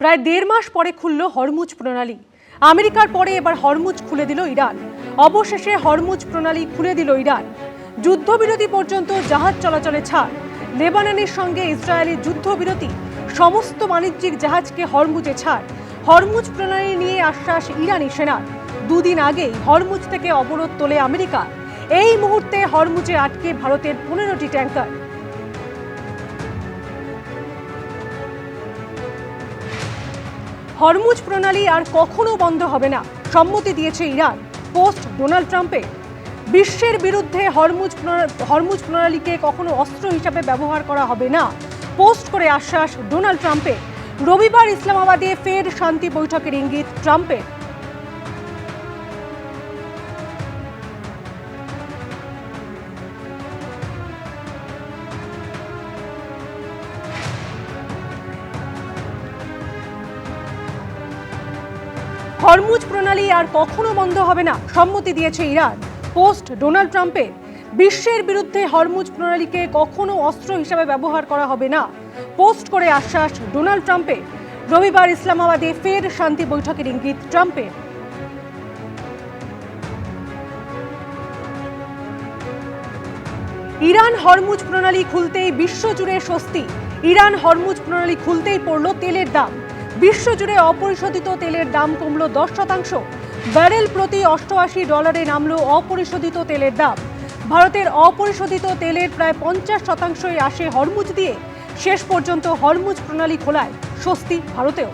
প্রায় 1.5 মাস পরে খুলল হরমুজ প্রণালী। আমেরিকার পরে এবার হরমুজ খুলে দিল ইরান। অবশেষে হরমুজ প্রণালী খুলে দিল ইরান। যুদ্ধবিরতি পর্যন্ত জাহাজ চলাচলে ছাড়। লেবাননের সঙ্গে ইসরায়েলি যুদ্ধবিরতি, সমস্ত বাণিজ্যিক জাহাজকে হরমুজে ছাড়। হরমুজ প্রণালী নিয়ে আশ্বাস ইরানি সেনার। দুদিন আগেই হরমুজ থেকে অবরোধ তোলে আমেরিকা। এই মুহূর্তে হরমুজে আটকে ভারতের 15টি ট্যাঙ্কার। হরমুজ প্রণালী আর কখনো বন্ধ হবে না, সম্মতি দিয়েছে ইরান। পোস্ট ডোনাল্ড ট্রাম্পের। বিশ্বের বিরুদ্ধে হরমুজ প্রণালীকে কখনো অস্ত্র হিসাবে ব্যবহার করা হবে না, পোস্ট করে আশ্বাস ডোনাল্ড ট্রাম্পের। রবিবার ইসলামাবাদে ফের শান্তি বৈঠকের ইঙ্গিত ট্রাম্পের। হরমুজ প্রণালী আর কখনো বন্ধ হবে না, সম্মতি দিয়েছে ইরান। পোস্ট ডোনাল্ড ট্রাম্পের। বিশ্বের বিরুদ্ধে হরমুজ প্রণালীকে কখনো অস্ত্র হিসাবে ব্যবহার করা হবে না, পোস্ট করে আশ্বাস ডোনাল্ড ট্রাম্পের। রবিবার ইসলামাবাদে ফের শান্তি বৈঠকের ইঙ্গিত ট্রাম্পের। ইরান হরমুজ প্রণালী খুলতেই বিশ্বজুড়ে স্বস্তি। ইরান হরমুজ প্রণালী খুলতেই পড়ল তেলের দাম। বিশ্বজুড়ে অপরিশোধিত তেলের দাম কমল 10%। ব্যারেল প্রতি $88 নামল অপরিশোধিত তেলের দাম। ভারতের অপরিশোধিত তেলের প্রায় 50% আসে হরমুজ দিয়ে। শেষ পর্যন্ত হরমুজ প্রণালী খোলায় স্বস্তি ভারতেও।